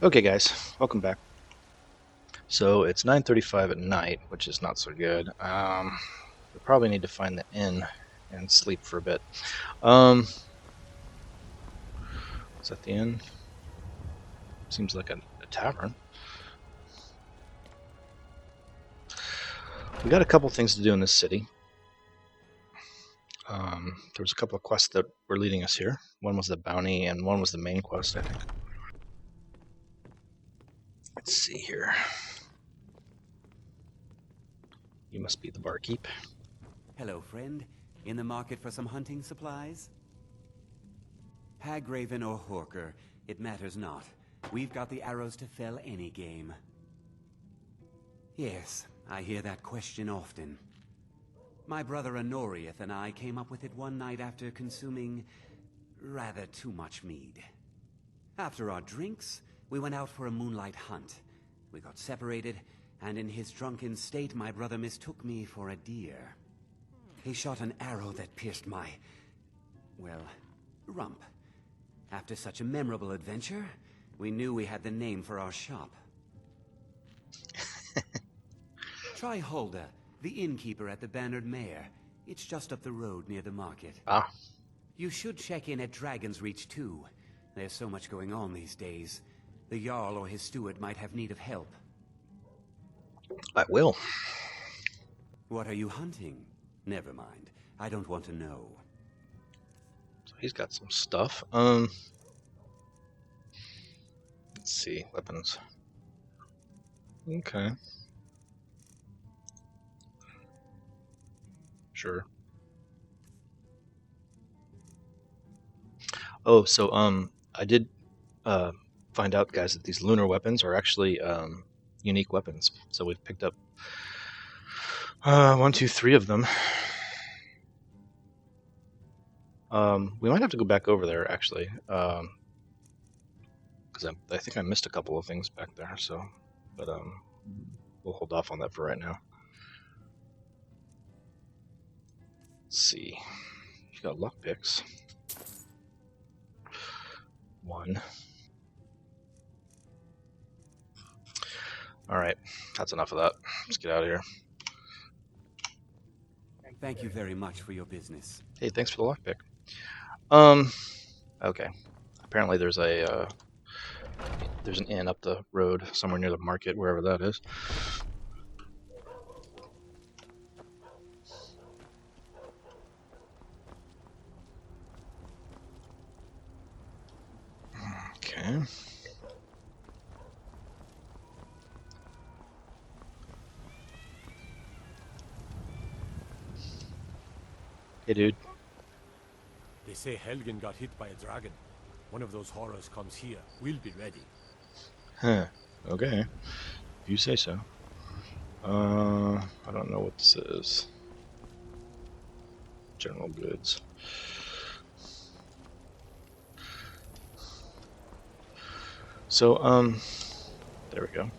Okay guys, welcome back. So it's 9:35 at night, which is not so good. We probably need to find the inn and sleep for a bit. Is that the inn? Seems like a tavern. We got a couple things to do in this city. There was a couple of quests that were leading us here. One was the bounty and one was the main quest, I think. Let's see here. You must be the barkeep. Hello, friend. In the market for some hunting supplies? Hagraven or Horker, it matters not. We've got the arrows to fell any game. Yes, I hear that question often. My brother Honoriath and I came up with it one night after consuming rather too much mead. After our drinks, we went out for a moonlight hunt. We got separated, and in his drunken state, my brother mistook me for a deer. He shot an arrow that pierced my, well, rump. After such a memorable adventure, we knew we had the name for our shop. Try Hulda, the innkeeper at the Bannered Mare. It's just up the road near the market. Ah. You should check in at Dragon's Reach too. There's so much going on these days. The Jarl or his steward might have need of help. I will. What are you hunting? Never mind. I don't want to know. So he's got some stuff. Let's see. Weapons. Okay. Sure. Oh, so I did find out, guys, that these lunar weapons are actually unique weapons. So we've picked up 1, 2, 3 of them. We might have to go back over there actually, because I think I missed a couple of things back there. So, but we'll hold off on that for right now. Let's see. You got lockpicks. 1. All right, that's enough of that. Let's get out of here. Thank you very much for your business. Hey, thanks for the lockpick. Okay. Apparently there's an inn up the road somewhere near the market, wherever that is. Okay. Hey, dude. They say Helgen got hit by a dragon. One of those horrors comes here. We'll be ready. Huh. Okay. If you say so. I don't know what this is. General goods. So, there we go.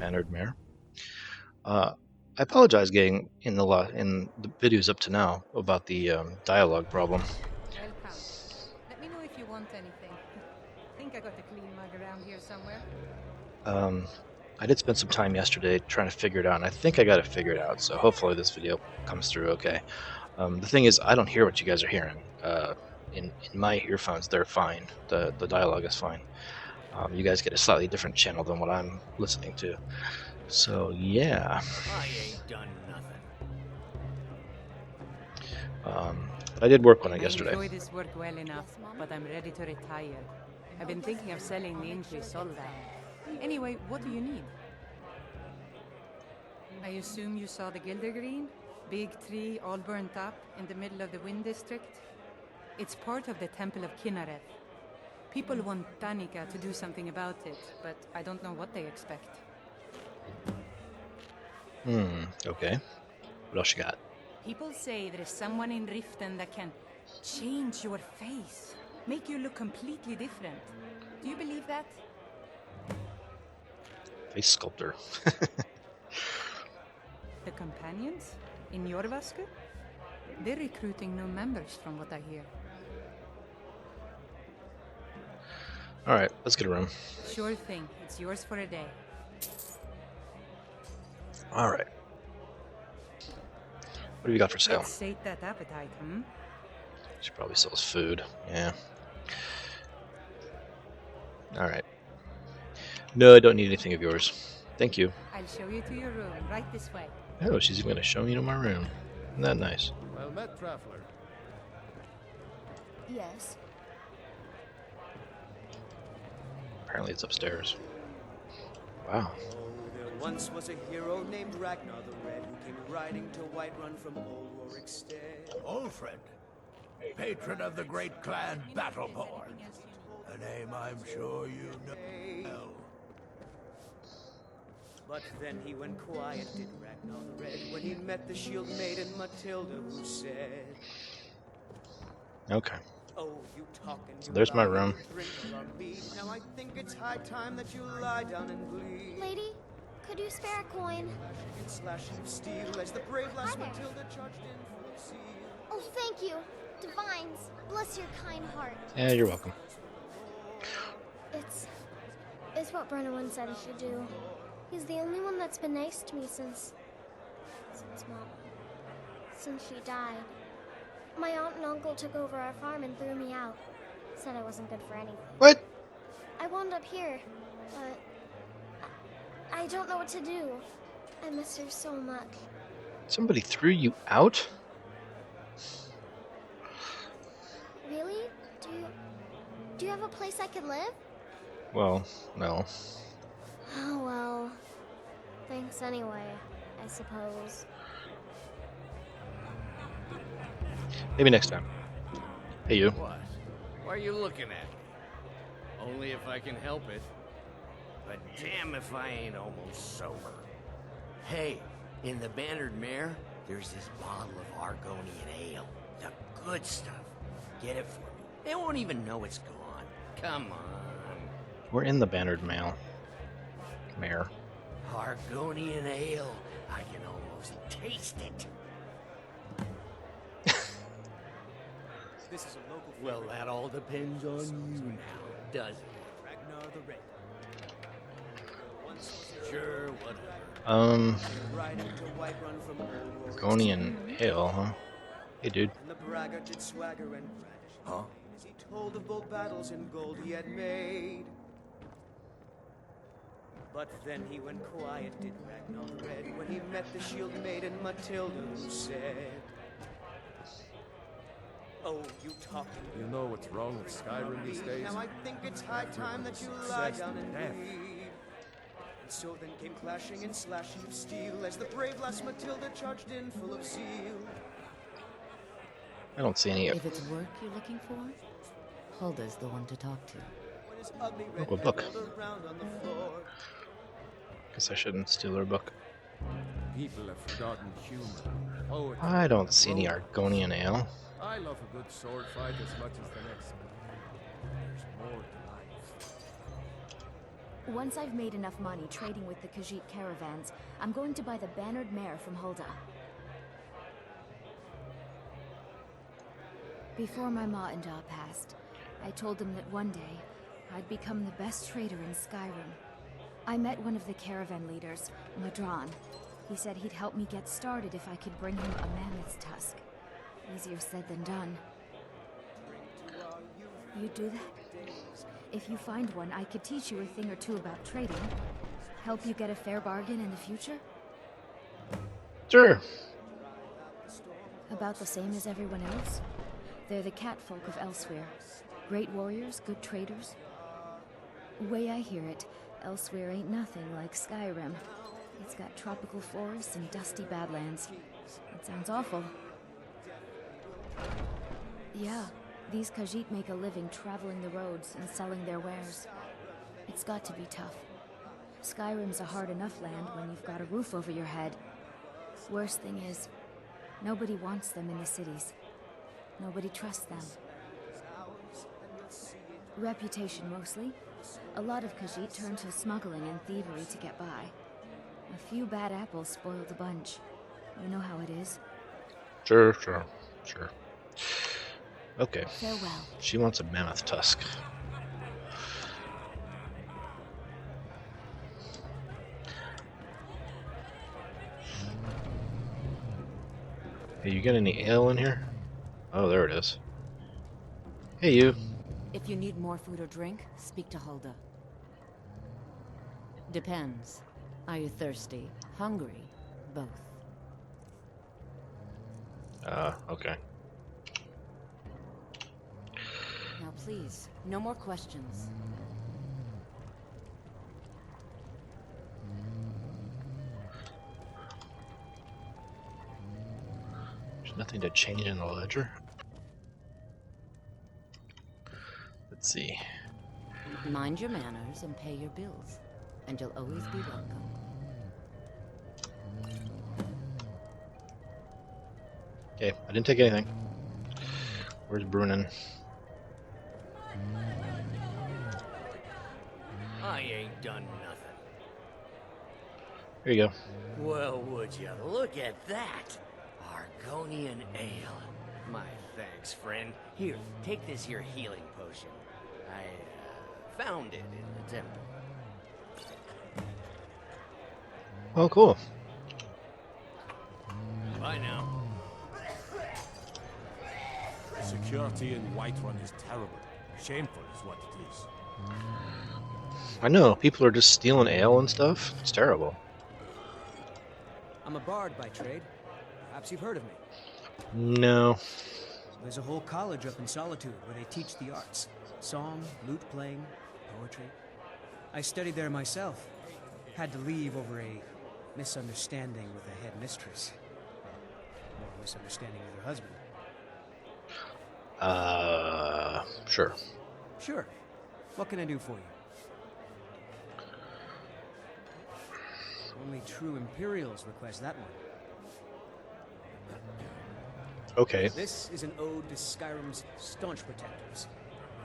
Bannered Mare. I apologize getting in the videos up to now about the dialogue problem. Welcome. Let me know if you want anything. Think I got a clean mug around here somewhere. I did spend some time yesterday trying to figure it out, and I think I got it figured out, so hopefully this video comes through okay. The thing is, I don't hear what you guys are hearing. In my earphones, they're fine. The dialogue is fine. You guys get a slightly different channel than what I'm listening to. So, yeah. I ain't done nothing. But I did work on it I yesterday. enjoy this work well enough, but I'm ready to retire. I've been thinking of selling the increase all that. Anyway, what do you need? I assume you saw the Gildergreen? Big tree, all burnt up, in the middle of the Wind District? It's part of the Temple of Kinnareth. People want Danica to do something about it, but I don't know what they expect. Okay. What else you got? People say there is someone in Riften that can change your face, make you look completely different. Do you believe that? Face sculptor. The companions? In Jorvaskr? They're recruiting new members from what I hear. All right, let's get a room. Sure thing. It's yours for a day. All right. What do we got for sale? Let's sate that appetite, hmm? She probably sells food. Yeah. All right. No, I don't need anything of yours. Thank you. I'll show you to your room, right this way. Oh, she's even going to show me to my room. Isn't that nice? Well met, traveler. Yes. Apparently it's upstairs. Wow. Oh, there once was a hero named Ragnar the Red who came riding to Whiterun from old Rorikstead. Old friend, patron of the great clan Battleborn. A name I'm sure you know well. But then he went quiet, did Ragnar the Red, when he met the shield maiden Matilda, who said, Okay. "Oh, you talk and So you there's my lie, room. you drink of our mead. Now I think it's high time that you lie down and bleed." Lady, could you spare a coin? And slashing of steel as the brave lass Hi there. Matilda charged in full of zeal. Oh, thank you. Divines, bless your kind heart. Yeah, you're welcome. It's what Brennan said I should do. He's the only one that's been nice to me since Mom. Since she died. My aunt and uncle took over our farm and threw me out. Said I wasn't good for anything. What? I wound up here, but I don't know what to do. I miss her so much. Somebody threw you out? Really? Do you have a place I can live? Well, no. Oh well. Thanks anyway, I suppose. Maybe next time. Hey, you. What? Why are you looking at me? Only if I can help it. But damn if I ain't almost sober. Hey, in the Bannered Mare, there's this bottle of Argonian ale. The good stuff. Get it for me. They won't even know it's gone. Come on. We're in the Bannered Mare. Argonian ale. I can almost taste it. This is a local Well, favorite. that all depends on you now, doesn't it? Ragnar the Red. Once was a Sure, whatever. riding to Whiterun from old Rorikstead. Argonian ale, huh? Hey, dude. And the braggart did swagger and brandish his Huh? cane as he told of bold battles in gold he had made. But then he went quiet, did Ragnar the Red, when he met the shield maiden Matilda, who said, "Oh, you talking. You know what's wrong with Skyrim these days? Now I think it's high time that you Everyone's lie obsessed down with and death. bleed." And so then came clashing and slashing of steel as the brave lass Matilda charged in full of zeal. I don't see any. If it's work you're looking for, Hulda's the one to talk to. When his ugly red Oh, a head book. rolled around on the floor. Guess I shouldn't steal her book. People have forgotten humor. Poetry. I don't see any romance. Argonian ale. I love a good sword fight as much as the next man. There's more to life. Once I've made enough money trading with the Khajiit caravans, I'm going to buy the Bannered Mare from Hulda. Before my ma and Da passed, I told them that one day I'd become the best trader in Skyrim. I met one of the caravan leaders, Madron. He said he'd help me get started if I could bring him a mammoth's tusk. Easier said than done. You'd do that? If you find one, I could teach you a thing or two about trading. Help you get a fair bargain in the future? Sure. About the same as everyone else. They're the catfolk of Elsewhere. Great warriors, good traders. Way I hear it, Elsewhere ain't nothing like Skyrim. It's got tropical forests and dusty badlands. It sounds awful. Yeah, these Khajiit make a living traveling the roads and selling their wares. It's got to be tough. Skyrim's a hard enough land when you've got a roof over your head. Worst thing is, nobody wants them in the cities. Nobody trusts them. Reputation mostly. A lot of Khajiit turn to smuggling and thievery to get by. A few bad apples spoil the bunch. You know how it is. Sure. Okay. Farewell. She wants a mammoth tusk. Hey, you got any ale in here? Oh, there it is. Hey, you. If you need more food or drink, speak to Hulda. Depends. Are you thirsty? Hungry? Both. Okay. Now please, no more questions. There's nothing to change in the ledger. Let's see. Mind your manners and pay your bills, and you'll always be welcome. Okay, I didn't take anything. Where's Brunin? I ain't done nothing. Here you go. Well, would you look at that? Argonian ale. My thanks, friend. Here, take this here healing potion. I found it in the temple. Oh, cool. Bye now. Security in Whiterun is terrible. Shameful is what it is. I know, people are just stealing ale and stuff. It's terrible. I'm a bard by trade. Perhaps you've heard of me. No. There's a whole college up in Solitude where they teach the arts. Song, lute playing, poetry. I studied there myself. Had to leave over a misunderstanding with the head mistress. Or a misunderstanding with her husband. Sure. Sure. What can I do for you? Only true Imperials request that one. Okay. This is an ode to Skyrim's staunch protectors,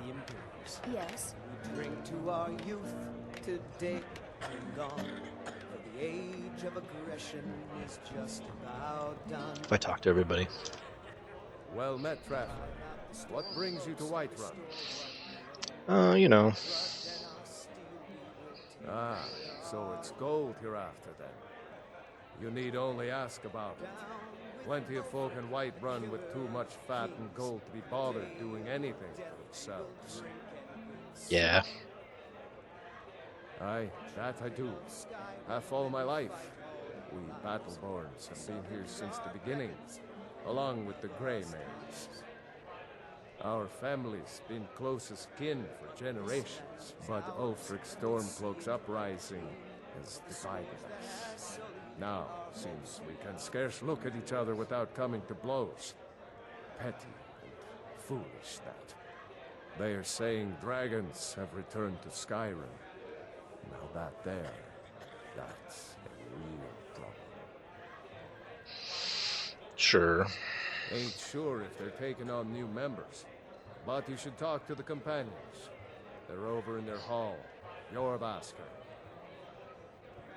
the Imperials. Yes. We drink to our youth, today and gone. For the age of aggression is just about done. If I talk to everybody. Well met, traveler. What brings you to Whiterun? You know. Ah, so it's gold you're after then. You need only ask about it. Plenty of folk in Whiterun with too much fat and gold to be bothered doing anything for themselves. Yeah. Aye, that I do. Half all my life. We Battleborns have been here since the beginning, along with the Greymairs. Our family's been closest kin for generations, but Ulfric's Stormcloak's uprising has divided us. Now, seems we can scarce look at each other without coming to blows. Petty and foolish, that. They are saying dragons have returned to Skyrim. Now that's a real problem. Sure. Ain't sure if they're taking on new members, but you should talk to the companions. They're over in their hall, Jorvaskr.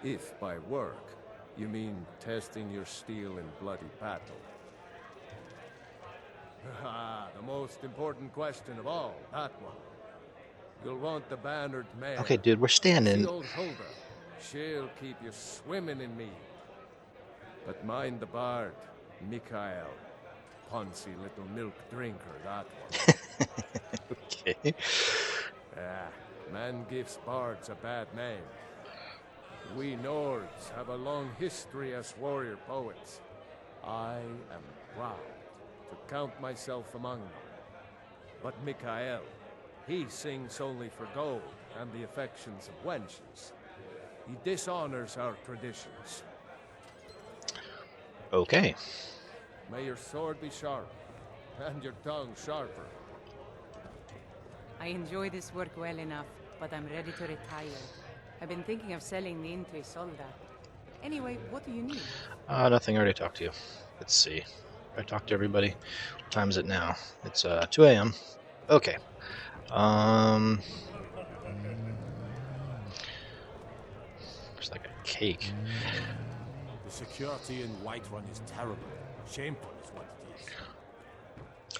If by work, you mean testing your steel in bloody battle. Ah, the most important question of all, that one. You'll want the bannered mare. Okay, dude, we're standing. See old Hulda. She'll keep you swimming in mead. But mind the bard, Mikael. Poncy little milk drinker, that one. Okay. Ah, man gives bards a bad name. We Nords have a long history as warrior poets. I am proud to count myself among them. But Mikael, he sings only for gold and the affections of wenches. He dishonors our traditions. Okay. May your sword be sharp, and your tongue sharper. I enjoy this work well enough, but I'm ready to retire. I've been thinking of selling the Intri Solda. Anyway, what do you need? Nothing. I already talked to you. Let's see. I talked to everybody. What time is it now? It's 2 a.m. Okay. There's like a cake. The security in Whiterun is terrible. Shameful is what it is.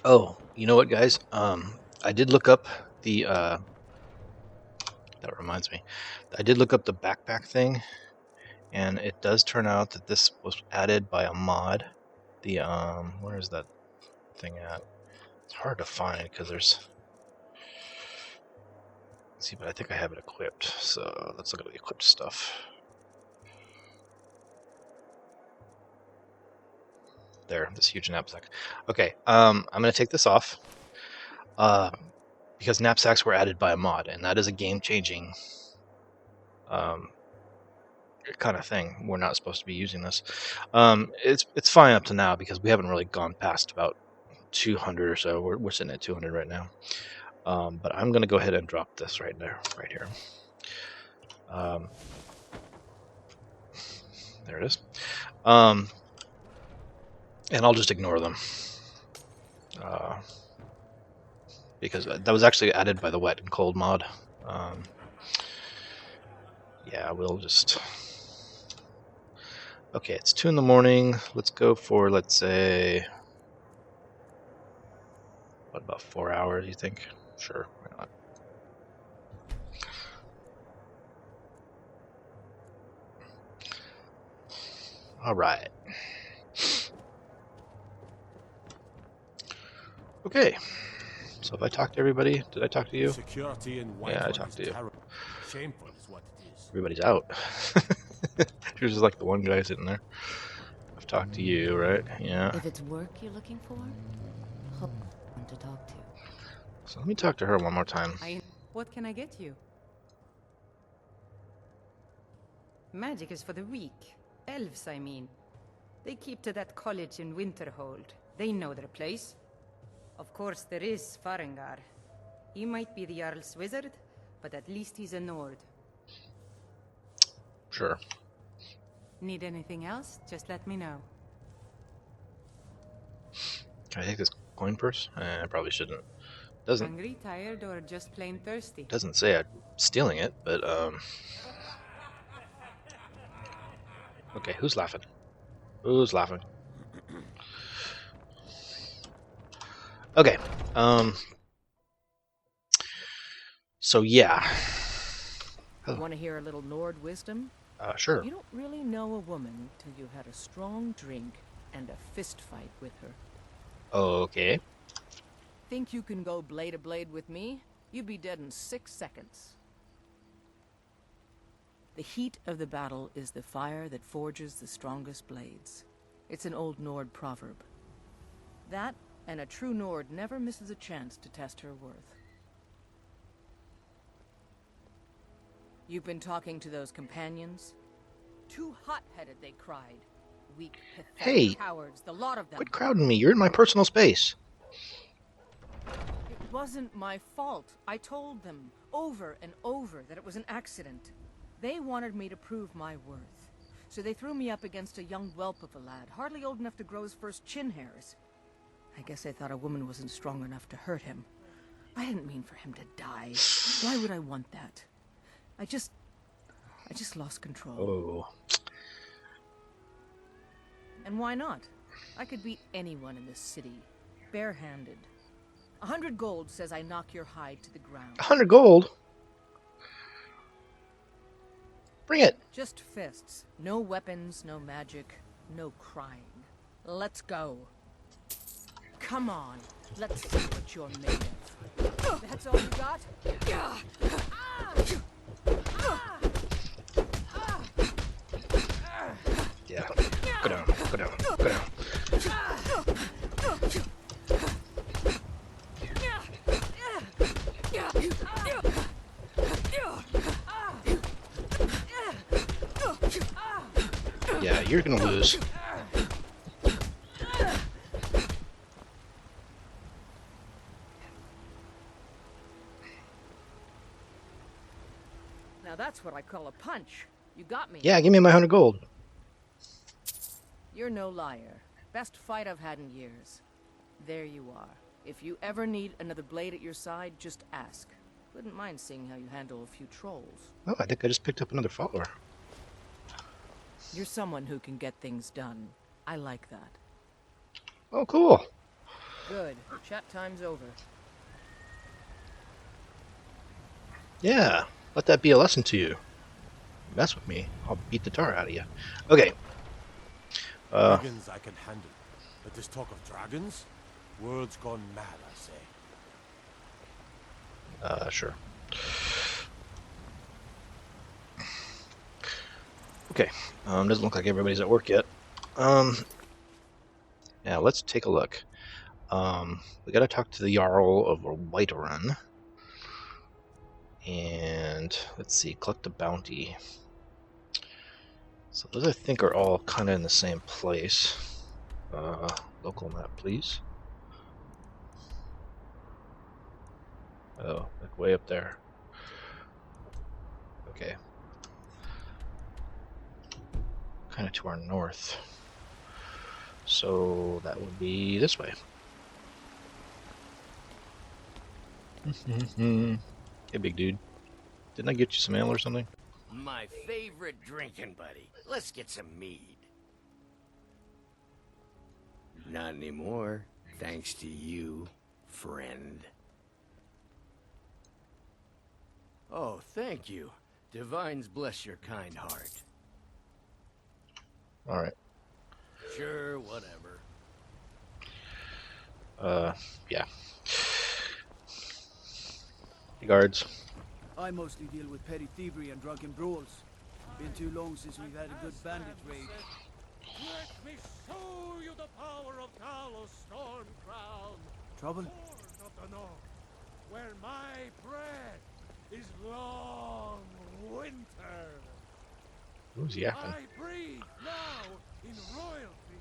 Oh, you know what, guys? I did look up the. That reminds me. I did look up the backpack thing, and it does turn out that this was added by a mod. the where is that thing at? It's hard to find because there's. Let's see, but I think I have it equipped. So let's look at the equipped stuff. There, this huge knapsack. Okay, I'm gonna take this off. Because knapsacks were added by a mod, and that is a game-changing kind of thing. We're not supposed to be using this. It's fine up to now because we haven't really gone past about 200 or so. We're sitting at 200 right now. But I'm gonna go ahead and drop this right here. There it is. And I'll just ignore them. Because that was actually added by the wet and cold mod. Yeah, we'll just... Okay, it's 2 in the morning. Let's go for, let's say... What, about 4 hours, you think? Sure, why not? Alright. Okay. So if I talk to everybody, did I talk to you? Security in Yeah, I Whiterun talked is to you. terrible. Shameful is what it is. Everybody's out. You're just like the one guy sitting there. I've talked to you, right? Yeah. If it's work you're looking for, hope one to talk to. So let me talk to her one more time. What can I get you? Magic is for the weak. Elves, I mean. They keep to that college in Winterhold. They know their place. Of course, there is Farengar. He might be the Jarl's wizard, but at least he's a Nord. Sure. Need anything else? Just let me know. Can I take this coin purse? I probably shouldn't. Doesn't Hungry, tired, or just plain thirsty? doesn't say I'm stealing it, but okay, who's laughing? Who's laughing? Okay. So yeah. Want to hear a little Nord wisdom? Sure. You don't really know a woman till you had a strong drink and a fist fight with her. Okay. Think you can go blade to blade with me? You'd be dead in 6 seconds. The heat of the battle is the fire that forges the strongest blades. It's an old Nord proverb. That, and a true Nord never misses a chance to test her worth. You've been talking to those companions? Too hot-headed, they cried. Weak, pathetic Hey, cowards, the lot of them. quit crowding me. You're in my personal space. It wasn't my fault. I told them over and over that it was an accident. They wanted me to prove my worth. So they threw me up against a young whelp of a lad, hardly old enough to grow his first chin hairs. I guess they thought a woman wasn't strong enough to hurt him. I didn't mean for him to die. Why would I want that? I just lost control. Oh. And why not? I could beat anyone in this city, barehanded. 100 gold says I knock your hide to the ground. 100 gold? Bring it. Just fists. No weapons, no magic, no crying. Let's go. Come on. Let's see what you're made of. That's all you got? Yeah. Go down. Go down. Go down. Yeah, you're gonna lose. Now that's what I call a punch. You got me. Yeah, give me my 100 gold. You're no liar. Best fight I've had in years. There you are. If you ever need another blade at your side, just ask. Wouldn't mind seeing how you handle a few trolls. Oh, I think I just picked up another follower. You're someone who can get things done. I like that. Oh, cool. Good. Chat time's over. Yeah, let that be a lesson to you. Mess with me, I'll beat the tar out of you. Okay. Dragons I can handle. But this talk of dragons? World's gone mad, I say. Sure. Okay. Doesn't look like everybody's at work yet. Yeah, let's take a look. We gotta talk to the Jarl of Whiterun. And let's see, collect a bounty. So those I think are all kind of in the same place. Local map, please. Oh, like way up there. Okay. Kind of to our north. So that would be this way. Hey, big dude. Didn't I get you some ale or something? My favorite drinking buddy. Let's get some mead. Not anymore, thanks to you, friend. Oh, thank you. Divines bless your kind heart. Alright. Sure, whatever. Yeah. Hey, guards. I mostly deal with petty thievery and drunken brawls. Been too long since we've had a good bandit raid. Let me show you the power of Talos Stormcrown. Trouble? Horn of the North, where my bread is long winter. Who's yapping? I breathe now in royalty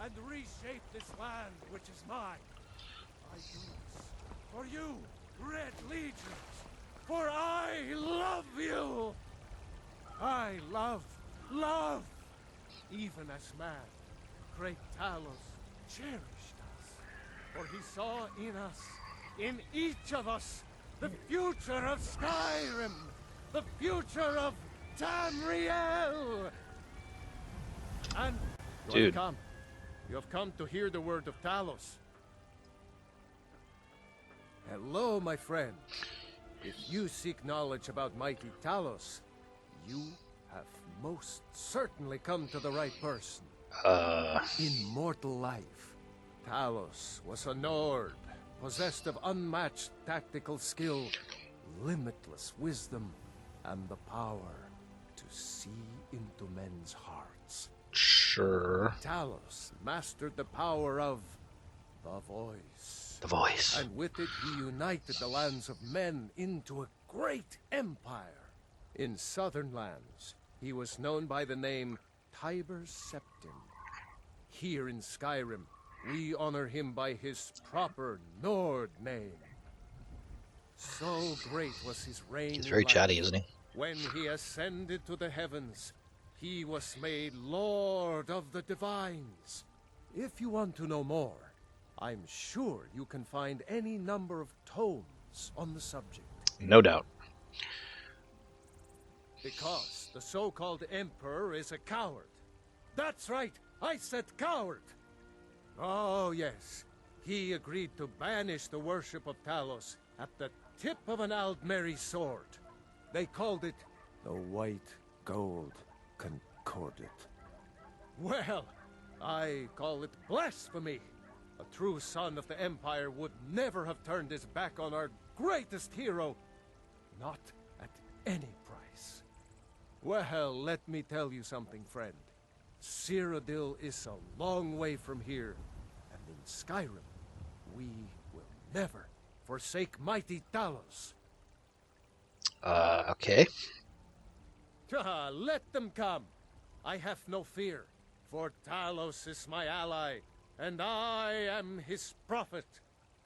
and reshape this land which is mine. I do this for you, Red Legions, for I love you. I love, even as man, great Talos cherished us, for he saw in us, in each of us, the future of Skyrim, the future of Tamriel. And Dude. You have come to hear the word of Talos. Hello, my friend. If you seek knowledge about mighty Talos, you have most certainly come to the right person. In mortal life, Talos was a Nord, possessed of unmatched tactical skill, limitless wisdom, and the power to see into men's hearts. Sure. Talos mastered the power of the voice. The voice. And with it he united the lands of men into a great empire. In southern lands, he was known by the name Tiber Septim. Here in Skyrim, we honor him by his proper Nord name. So great was his reign. He's very chatty, isn't he? When he ascended to the heavens, he was made Lord of the Divines. If you want to know more, I'm sure you can find any number of tomes on the subject. No doubt. Because the so-called Emperor is a coward. That's right, I said coward. Oh yes, he agreed to banish the worship of Talos at the tip of an Aldmeri sword. They called it the White Gold Concordat. Well, I call it blasphemy. A true son of the Empire would never have turned his back on our greatest hero. Not at any price. Well, let me tell you something, friend. Cyrodiil is a long way from here. And in Skyrim, we will never forsake mighty Talos. Okay. Let them come. I have no fear, for Talos is my ally, and I am his prophet.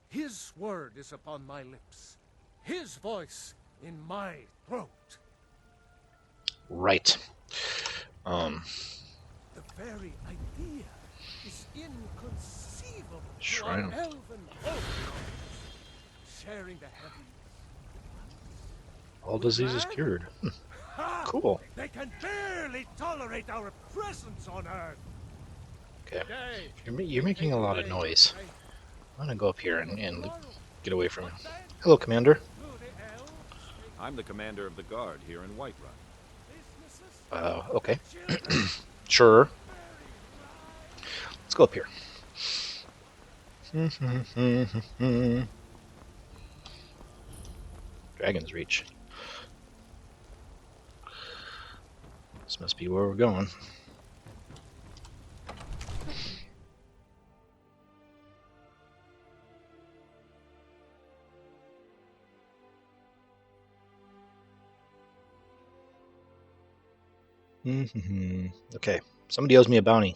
His word is upon my lips, his voice in my throat. Right. The very idea is inconceivable. Shrine. To our elven sharing the heavens. All diseases cured. Ha! Cool. They can barely tolerate our presence on Earth. Okay. You're making a lot of noise. I'm gonna go up here and get away from him. Hello, Commander. I'm the commander of the guard here in Whiterun. Okay. Sure. Let's go up here. Dragon's Reach. This must be where we're going. Okay, somebody owes me a bounty.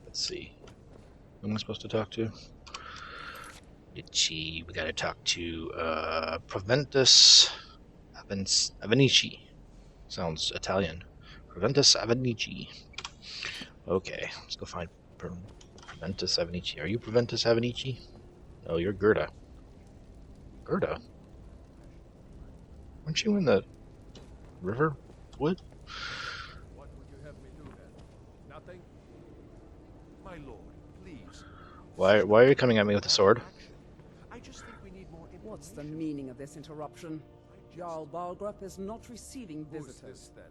Let's see. Who am I supposed to talk to? We gotta talk to Proventus Avenici. Sounds Italian. Proventus Avenici. Okay, let's go find Proventus Avenici. Are you Proventus Avenici? No, you're Gerda. Gerda? Weren't you in the river wood? What would you have me do then? Nothing? My lord, please. Why are you coming at me with a sword? I just think we need more information. What's the meaning of this interruption? Jarl Balgrup is not receiving visitors. Who's this then?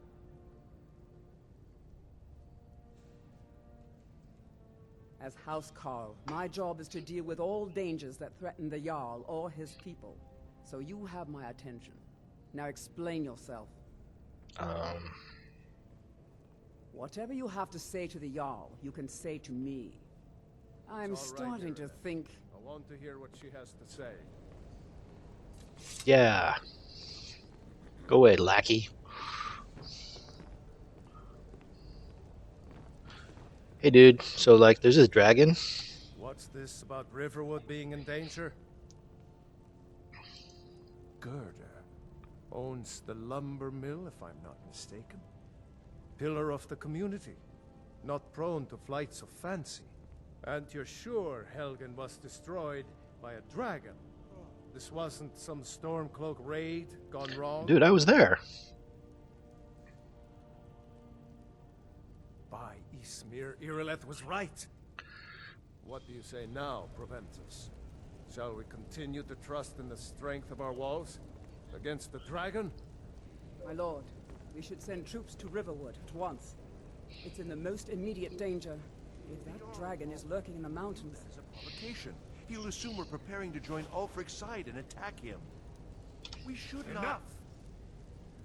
As House Carl, my job is to deal with all dangers that threaten the Jarl or his people. So you have my attention. Now explain yourself. Whatever you have to say to the Jarl, you can say to me. I'm It's all right, starting to Gerda. think... I want to hear what she has to say. Yeah. Go away, lackey. Hey, dude. So, like, there's this dragon. What's this about Riverwood being in danger? Gerda owns the lumber mill, if I'm not mistaken. Pillar of the community, not prone to flights of fancy. And you're sure Helgen was destroyed by a dragon? This wasn't some Stormcloak raid gone wrong? Dude, I was there. By Ismir, Irileth was right. What do you say now, Proventus? Shall we continue to trust in the strength of our walls against the dragon? My lord, we should send troops to Riverwood at once. It's in the most immediate danger. If that dragon is lurking in the mountains... That is a provocation. He'll assume we're preparing to join Ulfric's side and attack him. We should not... Enough!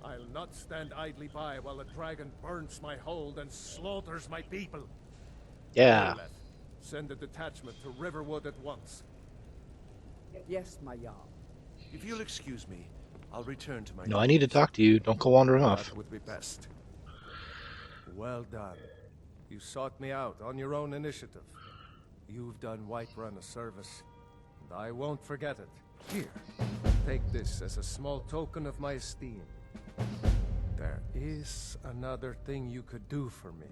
I'll not stand idly by while the dragon burns my hold and slaughters my people. Yeah. Irileth, send a detachment to Riverwood at once. Yes, my Jarl. If you'll excuse me, I'll return to my... No, I need to talk to you. Don't go wandering off. That would be best. Well done. You sought me out on your own initiative. You've done Whiterun a service, and I won't forget it. Here, take this as a small token of my esteem. There is another thing you could do for me.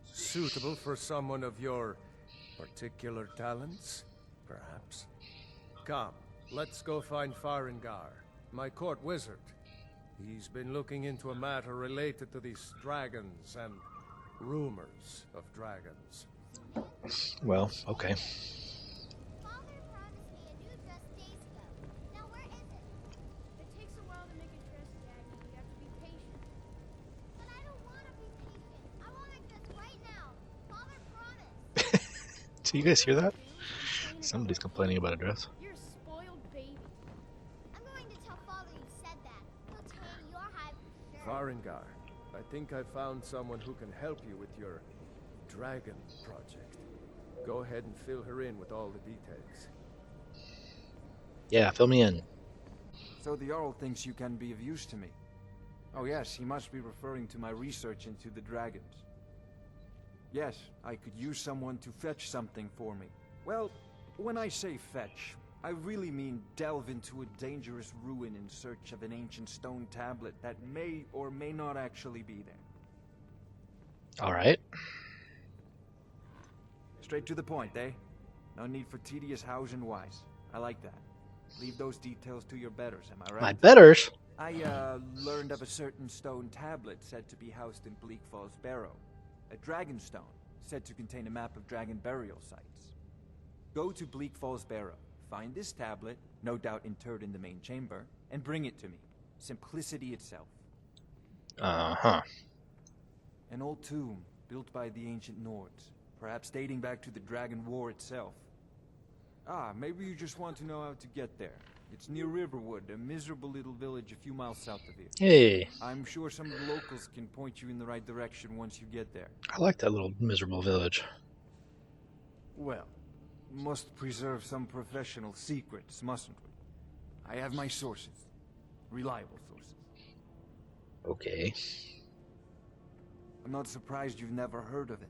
Suitable for someone of your particular talents, perhaps. Come, let's go find Farengar, my court wizard. He's been looking into a matter related to these dragons and rumors of dragons. Well, okay. Father promised me a new dress days ago. Now where is it? It takes a while to make a dress, Daddy. You have to be patient. But I don't want to be patient. I want a dress right now. Father promised. Do you guys hear that? Somebody's complaining about a dress. You're a spoiled baby. I'm going to tell Father you said that. He'll tan your hide for sure. Farengar, I think I found someone who can help you with your dragon project. Go ahead and fill her in with all the details. Yeah, fill me in. So the Jarl thinks you can be of use to me. Oh yes, he must be referring to my research into the dragons. Yes, I could use someone to fetch something for me. Well, when I say fetch, I really mean delve into a dangerous ruin in search of an ancient stone tablet that may or may not actually be there. All right. Straight to the point, eh? No need for tedious hows and whys. I like that. Leave those details to your betters, am I right? My betters? I, learned of a certain stone tablet said to be housed in Bleak Falls Barrow. A dragon stone, said to contain a map of dragon burial sites. Go to Bleak Falls Barrow, find this tablet, no doubt interred in the main chamber, and bring it to me. Simplicity itself. Uh-huh. An old tomb built by the ancient Nords, perhaps dating back to the Dragon War itself. Ah, maybe you just want to know how to get there. It's near Riverwood, a miserable little village a few miles south of here. Hey. I'm sure some of the locals can point you in the right direction once you get there. I like that little miserable village. Well, must preserve some professional secrets, mustn't we? I have my sources. Reliable sources. Okay. I'm not surprised you've never heard of it.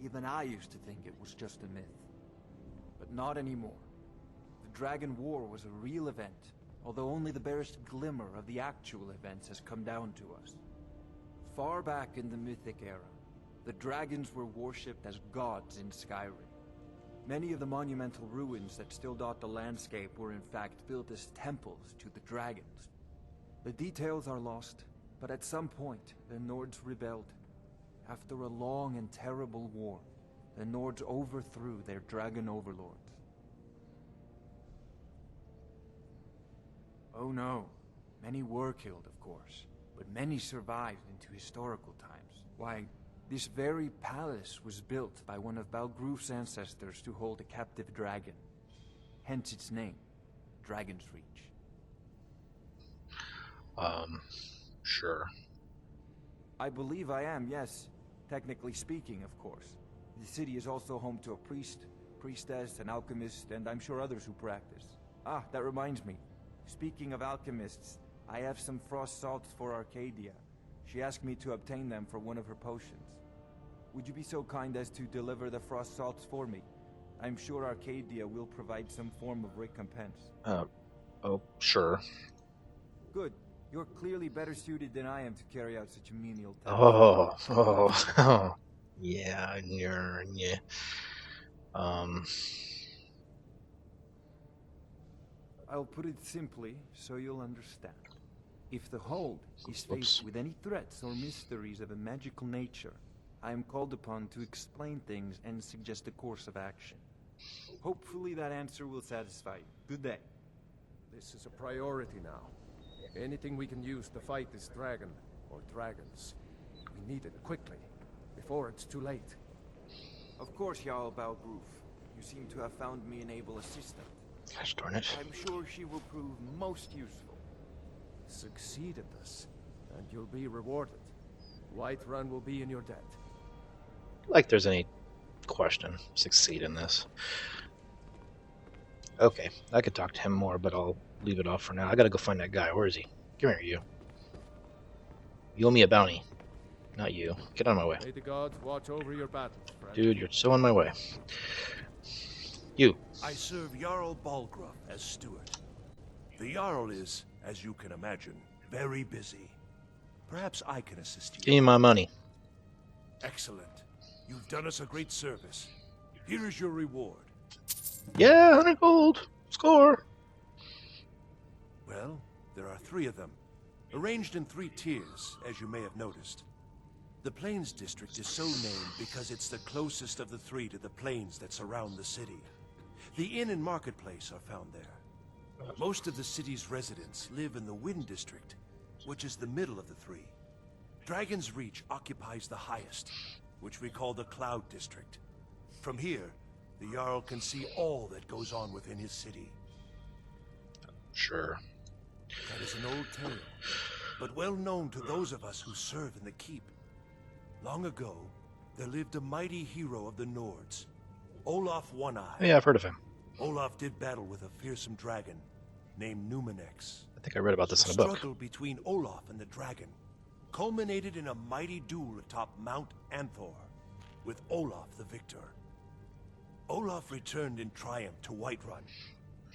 Even I used to think it was just a myth. But not anymore. The Dragon War was a real event, although only the barest glimmer of the actual events has come down to us. Far back in the Mythic era, the dragons were worshipped as gods in Skyrim. Many of the monumental ruins that still dot the landscape were in fact built as temples to the dragons. The details are lost, but at some point, the Nords rebelled. After a long and terrible war, the Nords overthrew their dragon overlords. Oh no, many were killed, of course, but many survived into historical times. Why, this very palace was built by one of Balgroof's ancestors to hold a captive dragon. Hence its name, Dragon's Reach. Sure. I believe I am, yes. Technically speaking, of course. The city is also home to a priest, priestess, an alchemist, and I'm sure others who practice. Ah, that reminds me. Speaking of alchemists, I have some frost salts for Arcadia. She asked me to obtain them for one of her potions. Would you be so kind as to deliver the frost salts for me? I'm sure Arcadia will provide some form of recompense. Oh, sure. Good. You're clearly better suited than I am to carry out such a menial task. Oh. Yeah, yeah. I'll put it simply so you'll understand. If the Hold is faced with any threats or mysteries of a magical nature, I am called upon to explain things and suggest a course of action. Hopefully that answer will satisfy you. Good day. This is a priority now. Anything we can use to fight this dragon, or dragons, we need it quickly, before it's too late. Of course, Jarl Balgroof. You seem to have found me an able assistant. Gosh darn it. I'm sure she will prove most useful. Succeed at this, and you'll be rewarded. Whiterun will be in your debt. Like there's any question. Succeed in this. Okay, I could talk to him more, but I'll leave it off for now. I gotta go find that guy. Where is he? Come here, you. You owe me a bounty. Not you. Get out of my way. May the gods watch over your battles, friend. Dude, you're so on my way. You. I serve Jarl Balgruf as steward. The Jarl is, as you can imagine, very busy. Perhaps I can assist you. Give me my money. Excellent. You've done us a great service. Here is your reward. Yeah, 100 gold. Score. Well, there are 3 of them, arranged in 3 tiers, as you may have noticed. The Plains District is so named because it's the closest of the 3 to the plains that surround the city. The inn and marketplace are found there. Most of the city's residents live in the Wind District, which is the middle of the 3. Dragon's Reach occupies the highest, which we call the Cloud District. From here, the Jarl can see all that goes on within his city. Sure. That is an old tale, but well known to those of us who serve in the keep. Long ago, there lived a mighty hero of the Nords, Olaf One-Eye. Oh, yeah, I've heard of him. Olaf did battle with a fearsome dragon named Numenex. I think I read about this in a The book. struggle between Olaf and the dragon culminated in a mighty duel atop Mount Anthor, with Olaf the victor. Olaf returned in triumph to Whiterun.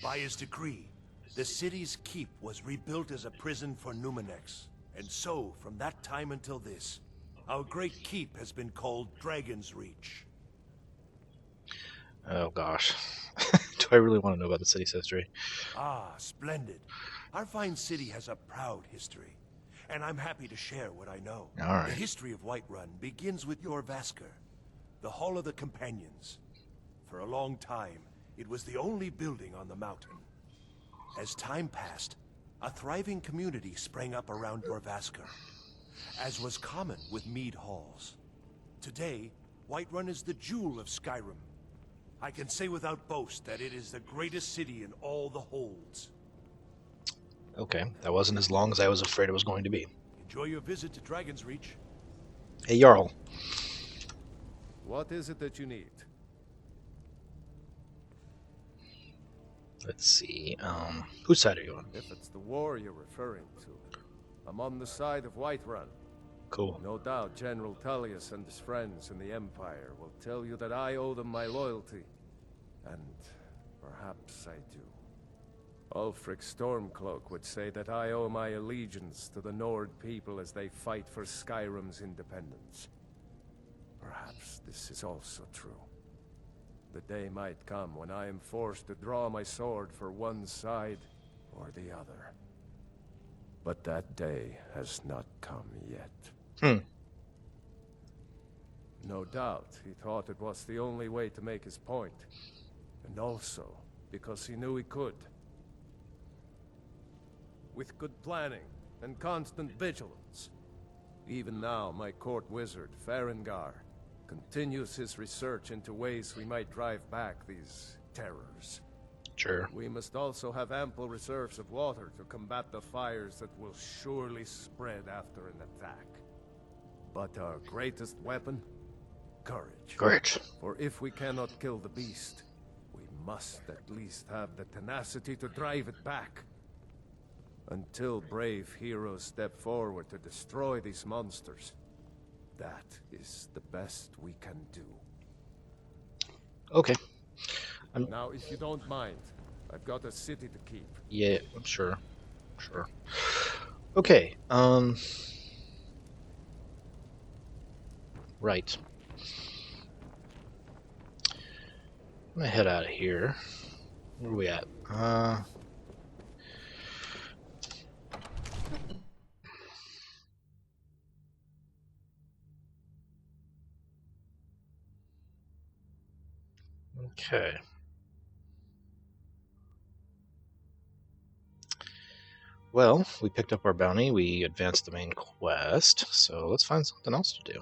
By his decree, the city's keep was rebuilt as a prison for Numenex. And so, from that time until this, our great keep has been called Dragon's Reach. Oh, gosh. Do I really want to know about the city's history? Ah, splendid. Our fine city has a proud history, and I'm happy to share what I know. All right. The history of Whiterun begins with your Vasker, the Hall of the Companions. For a long time, it was the only building on the mountain. As time passed, a thriving community sprang up around your Vasker, as was common with mead halls. Today, Whiterun is the jewel of Skyrim. I can say without boast that it is the greatest city in all the holds. Okay, that wasn't as long as I was afraid it was going to be. Enjoy your visit to Dragon's Reach. Hey, Jarl. What is it that you need? Let's see. Whose side are you on? If it's the war you're referring to, I'm on the side of Whiterun. Cool. No doubt General Tullius and his friends in the Empire will tell you that I owe them my loyalty. And perhaps I do. Ulfric Stormcloak would say that I owe my allegiance to the Nord people as they fight for Skyrim's independence. Perhaps this is also true. The day might come when I am forced to draw my sword for one side or the other. But that day has not come yet. No doubt he thought it was the only way to make his point. And also because he knew he could. With good planning and constant vigilance. Even now, my court wizard, Farengar, continues his research into ways we might drive back these terrors. Sure. We must also have ample reserves of water to combat the fires that will surely spread after an attack. But our greatest weapon? Courage. Courage. For if we cannot kill the beast, we must at least have the tenacity to drive it back. Until brave heroes step forward to destroy these monsters, that is the best we can do. Okay. Now, if you don't mind, I've got a city to keep. Yeah, I'm sure. Sure. Okay. Right. I'm gonna head out of here. Where are we at? Okay. Well, we picked up our bounty, we advanced the main quest, so let's find something else to do.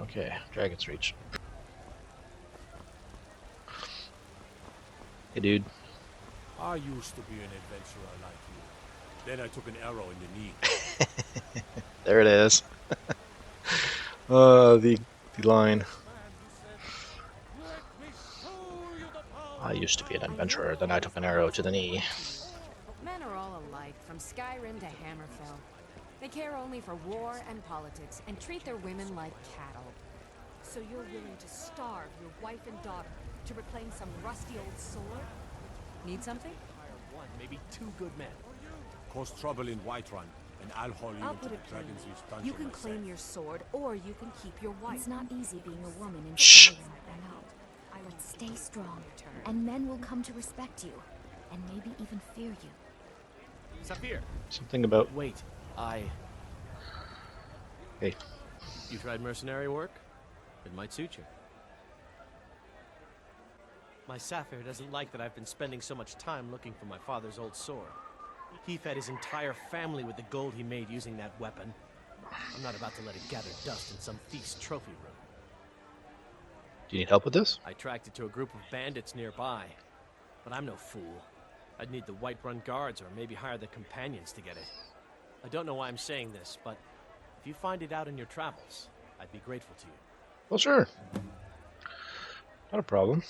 Okay, Dragon's Reach. Hey, dude. I used to be an adventurer like you. Then I took an arrow in the knee. There it is. The line. I used to be an adventurer, then I took an arrow to the knee. Men are all alike, from Skyrim to Hammerfell. They care only for war and politics, and treat their women like cattle. So you're willing to starve your wife and daughter to reclaim some rusty old sword? Need something? Hire one, maybe two good men. Cause trouble in Whiterun, and I'll haul you I'll into put the it Dragon's plainly. Reach dungeon You can myself. claim your sword, or you can keep your wife. It's not easy being a woman in Shh. Skyrim, I know. But stay strong, and men will come to respect you, and maybe even fear you. Saphir. Something about... Wait, Hey. You tried mercenary work? It might suit you. My Saphir doesn't like that I've been spending so much time looking for my father's old sword. He fed his entire family with the gold he made using that weapon. I'm not about to let it gather dust in some thief's trophy room. Do you need help with this? I tracked it to a group of bandits nearby, but I'm no fool. I'd need the Whiterun guards or maybe hire the companions to get it. I don't know why I'm saying this, but if you find it out in your travels, I'd be grateful to you. Well, sure. Not a problem.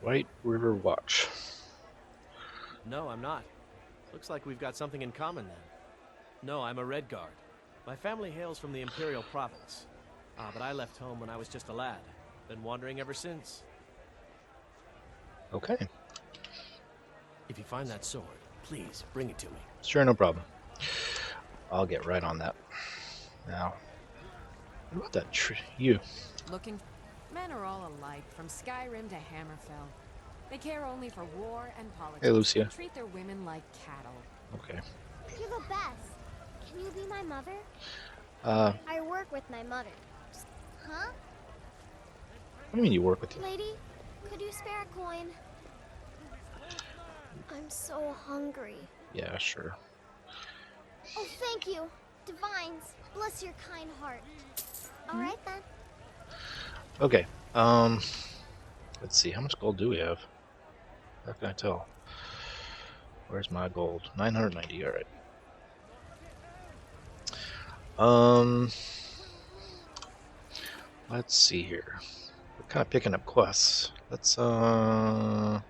White River Watch. No, I'm not. Looks like we've got something in common then. No, I'm a Red Guard. My family hails from the Imperial Province. But I left home when I was just a lad. Been wandering ever since. Okay. If you find that sword, please bring it to me. Sure, no problem. I'll get right on that. Now, what about that tree? You. Looking... Men are all alike, from Skyrim to Hammerfell. They care only for war and politics. Hey, Lucia. And treat their women like cattle. Okay. You're the best. Can you be my mother? I work with my mother. Huh? What do you mean you work with you? Lady, could you spare a coin? I'm so hungry. Yeah, sure. Oh, thank you. Divines, bless your kind heart. All right then. Okay. Let's see. How much gold do we have? How can I tell? Where's my gold? 990. All right. Let's see here. We're kind of picking up quests. Let's Arcadia.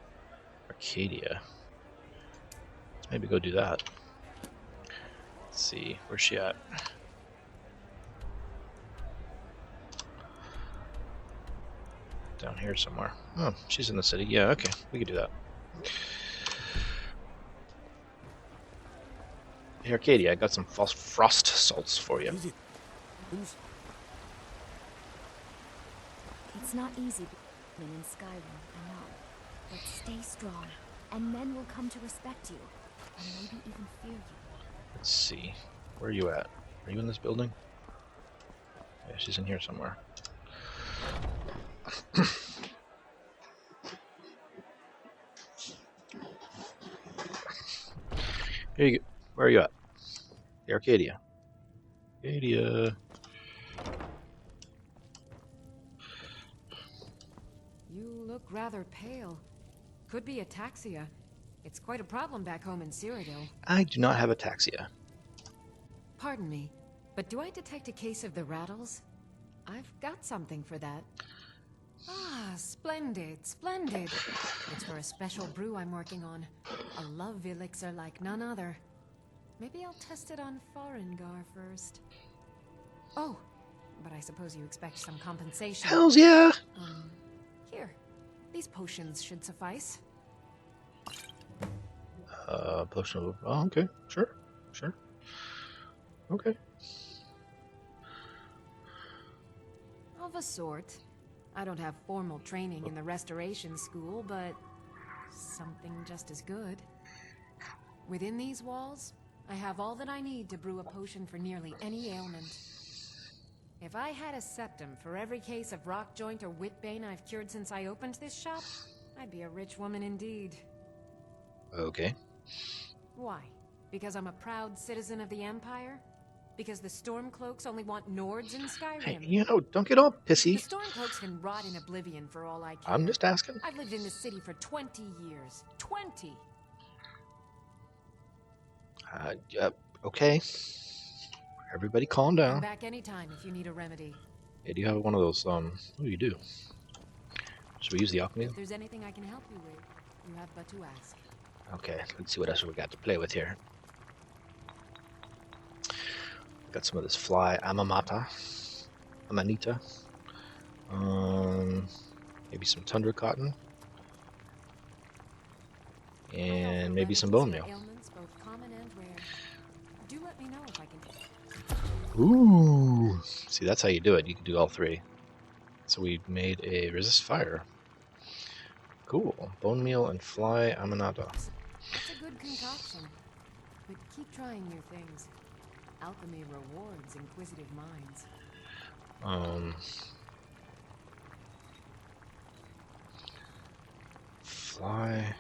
Let's maybe go do that. Let's see. Where's she at? Down here somewhere. Oh, she's in the city. Yeah, okay. We could do that. Hey, Arcadia, I got some false frost salts for you. It's not easy being in Skyrim, I know. But stay strong, and men will come to respect you, and maybe even fear you. Let's see. Where are you at? Are you in this building? Yeah, she's in here somewhere. Here you go. Where are you at? The Arcadia. Arcadia. You look rather pale. Could be ataxia. It's quite a problem back home in Cyrodiil. I do not have ataxia. Pardon me, but do I detect a case of the rattles? I've got something for that. Ah, splendid, splendid. It's for a special brew I'm working on. A love elixir like none other. Maybe I'll test it on Farengar first. Oh, but I suppose you expect some compensation. Hells yeah! Here. These potions should suffice. Potion of... Oh, okay. Sure. Sure. Okay. Of a sort. I don't have formal training in the restoration school, but something just as good. Within these walls, I have all that I need to brew a potion for nearly any ailment. If I had a septum for every case of rock joint or whitbane I've cured since I opened this shop, I'd be a rich woman indeed. Okay. Why? Because I'm a proud citizen of the Empire? Because the Stormcloaks only want Nords in Skyrim? Hey, you know, don't get all pissy. The Stormcloaks can rot in oblivion for all I care. I'm just asking. I've lived in this city for 20 years. 20! Okay. Everybody calm Come down. back anytime if you need a remedy. Hey, do you have one of those, Oh, you do. Should we use the alchemy? If there's anything I can help you with, you have but to ask. Okay, let's see what else we got to play with here. Got some of this fly Amanita. Maybe some tundra cotton. And maybe some bone meal. Ailments, both common and rare. Do let me know if I can. Ooh. See, that's how you do it. You can do all three. So we made a resist fire. Cool. Bone meal and fly Amanita. It's a good concoction. But keep trying new things. Alchemy rewards inquisitive minds. Fly.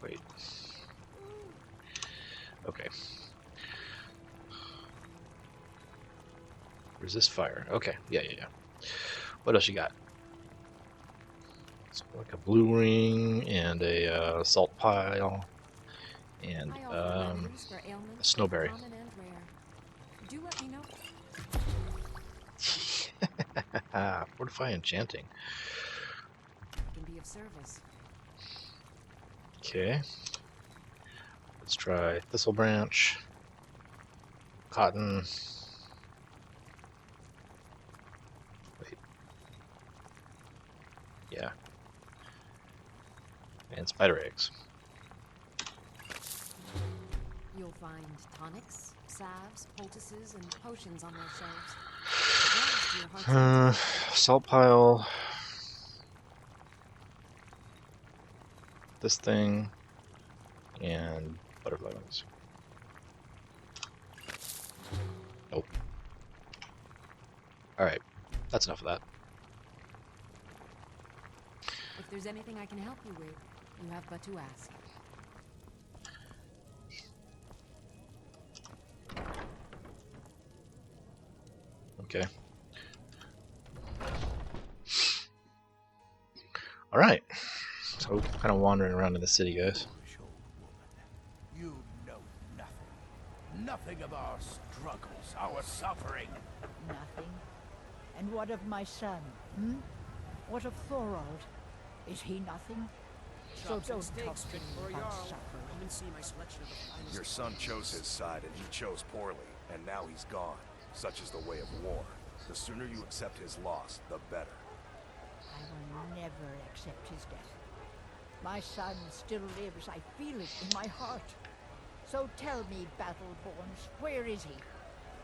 Wait. Okay. Resist fire. Okay. Yeah. What else you got? So like a blue ring and a salt pile and a snowberry. Do let me know. Fortify enchanting. Can be of service. Okay. Let's try thistle branch, cotton. Wait. Yeah. And spider eggs. You'll find tonics, salves, poultices, and potions on their shelves. Salt pile. This thing. And butterfly wings. Nope. Alright. That's enough of that. If there's anything I can help you with, you have but to ask. Okay. All right. So we're kind of wandering around in the city, guys. You know nothing. Nothing of our struggles, our suffering. Nothing. And what of my son? Hmm? What of Thorald? Is he nothing? So don't talk to me about suffering. Come and see my selection of the finest. Your son chose his side, and he chose poorly, and now he's gone. Such is the way of war. The sooner you accept his loss, the better. I will never accept his death. My son still lives. I feel it in my heart. So tell me, Battleborns, where is he?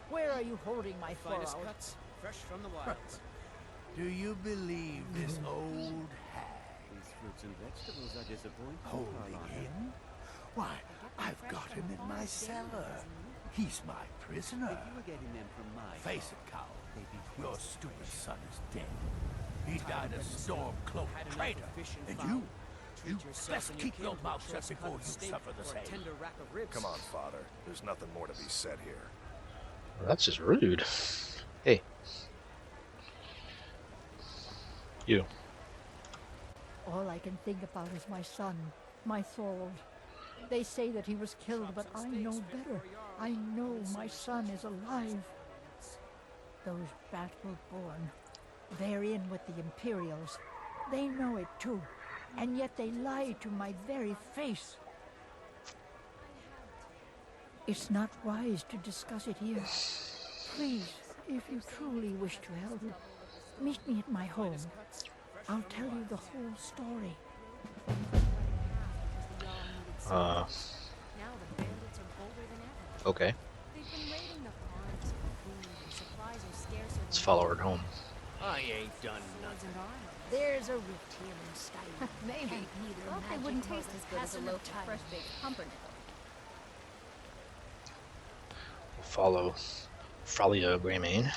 Where are you holding my Finest Thorald? cuts, fresh from the wilds. Do you believe this old hag? These fruits and vegetables are disappointing. Holding him? Why, I've got him in my cellar. He's my prisoner. If you were getting them from my Face it, Cowl. Your stupid son is dead. He died a storm-cloaked traitor. And you best keep your mouth shut before you suffer the same. Come on, father. There's nothing more to be said here. Well, that's just rude. Hey. You. All I can think about is my son, my Thorald. They say that he was killed, but I know better. I know my son is alive. Those Battleborn, they're in with the Imperials. They know it too, and yet they lie to my very face. It's not wise to discuss it here. Please, if you truly wish to help, meet me at my home. I'll tell you the whole story. Okay. Let's follow her home. I ain't done nothing. There's a rift here in Skyrim. Maybe. Well, they wouldn't taste as good as a loaf of fresh-baked pumpernickel. We'll follow Fralia Greymane.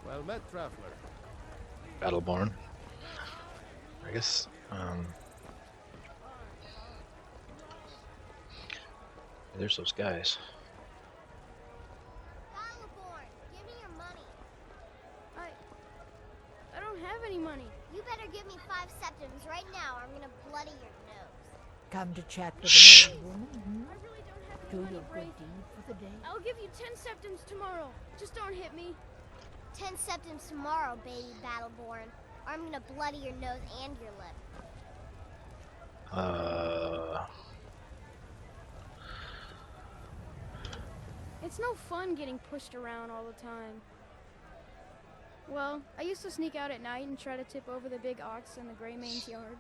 Well met, traveler. Battleborn. I guess, there's those guys. Battleborn, give me your money. I don't have any money. You better give me 5 septims right now or I'm gonna bloody your nose. Come to chat with an old woman. Hmm? I really don't have Do any money, your Bray. good deed for the day. I'll give you 10 septims tomorrow. Just don't hit me. 10 septims tomorrow, baby Battleborn, or I'm gonna bloody your nose and your lip. It's no fun getting pushed around all the time. Well, I used to sneak out at night and try to tip over the big ox in the Greymane's yard.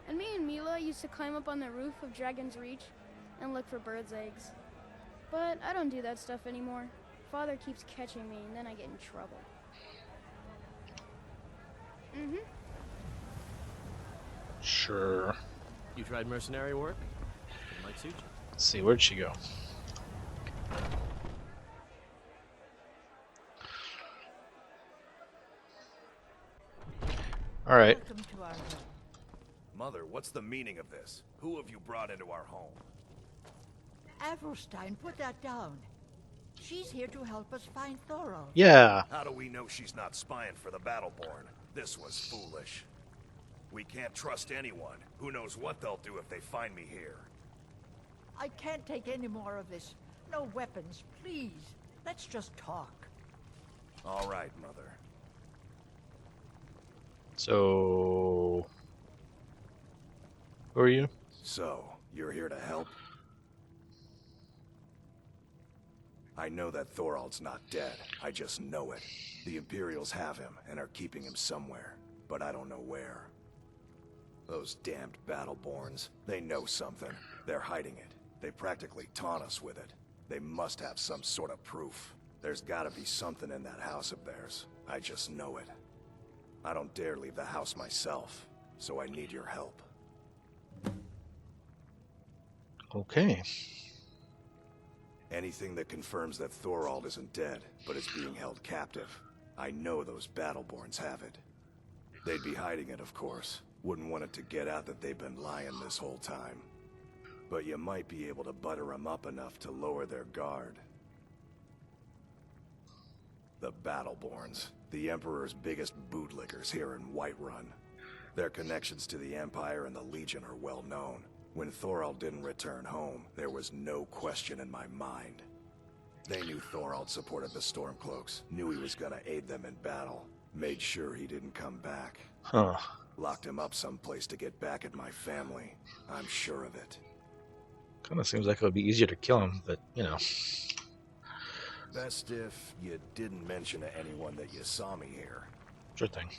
And me and Mila used to climb up on the roof of Dragon's Reach and look for birds' eggs. But I don't do that stuff anymore. Father keeps catching me and then I get in trouble. Mm-hmm. Sure. You tried mercenary work? It might suit you. Let's see, where'd she go? All right. Welcome to our home. Mother, what's the meaning of this? Who have you brought into our home? Avrelstein, put that down. She's here to help us find Thorald. Yeah. How do we know she's not spying for the Battleborn? This was foolish. We can't trust anyone. Who knows what they'll do if they find me here? I can't take any more of this. No weapons, please. Let's just talk. All right, Mother. So, who are you? So, you're here to help? I know that Thorald's not dead. I just know it. The Imperials have him and are keeping him somewhere, but I don't know where. Those damned Battleborns, they know something. They're hiding it. They practically taunt us with it. They must have some sort of proof. There's gotta be something in that house of theirs. I just know it. I don't dare leave the house myself, so I need your help. Okay. Anything that confirms that Thorald isn't dead, but is being held captive. I know those Battleborns have it. They'd be hiding it, of course. Wouldn't want it to get out that they've been lying this whole time. But you might be able to butter them up enough to lower their guard. The Battleborns, the Emperor's biggest bootlickers here in Whiterun. Their connections to the Empire and the Legion are well known. When Thorald didn't return home, there was no question in my mind. They knew Thorald supported the Stormcloaks, knew he was gonna aid them in battle, made sure he didn't come back. Huh. Locked him up someplace to get back at my family. I'm sure of it. Kind of seems like it would be easier to kill him, but, you know. Best if you didn't mention to anyone that you saw me here. Sure thing.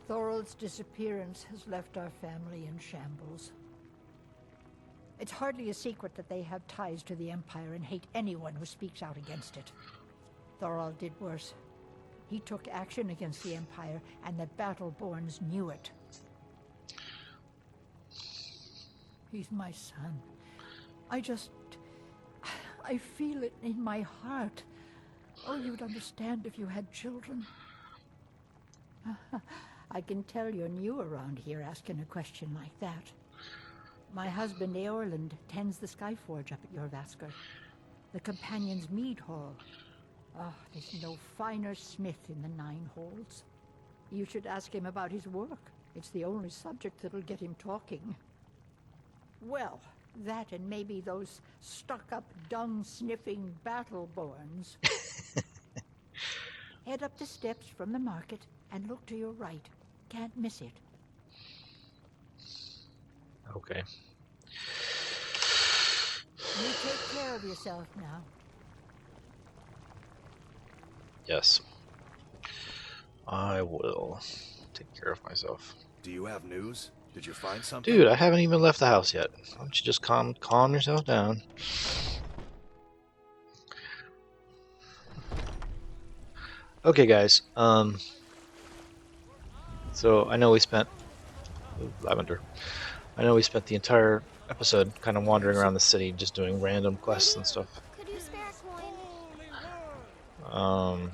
Thorald's disappearance has left our family in shambles. It's hardly a secret that they have ties to the Empire and hate anyone who speaks out against it. Thorald did worse. He took action against the Empire, and the Battleborns knew it. He's my son. I feel it in my heart. Oh, you'd understand if you had children. I can tell you're new around here asking a question like that. My husband Eorland tends the Skyforge up at Jorvaskr, the Companion's Mead Hall. Oh, there's no finer smith in the Nine Holds. You should ask him about his work. It's the only subject that'll get him talking. Well, that and maybe those stuck-up, dung-sniffing Battleborns. Head up the steps from the market and look to your right. Can't miss it. Okay. You take care of yourself now. Yes. I will take care of myself. Do you have news? Did you find something? Dude, I haven't even left the house yet. Why don't you just calm yourself down? Okay, guys. So I know we spent lavender. I know we spent the entire episode kind of wandering around the city, just doing random quests and stuff. Could you spare a coin?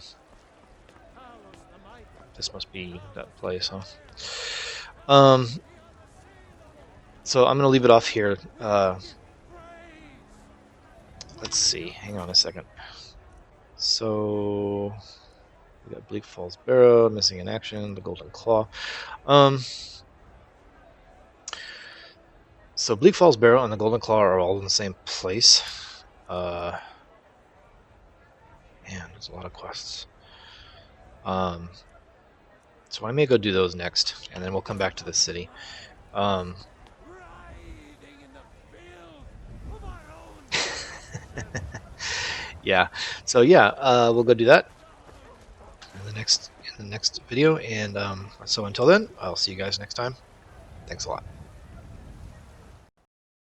This must be that place, huh? So I'm gonna leave it off here. Let's see. Hang on a second. So we got Bleak Falls Barrow, missing in action, the Golden Claw. So Bleak Falls Barrow and the Golden Claw are all in the same place. Man, there's a lot of quests. So I may go do those next, and then we'll come back to the city. Yeah. So yeah, we'll go do that in the next video, and so until then, I'll see you guys next time. Thanks a lot.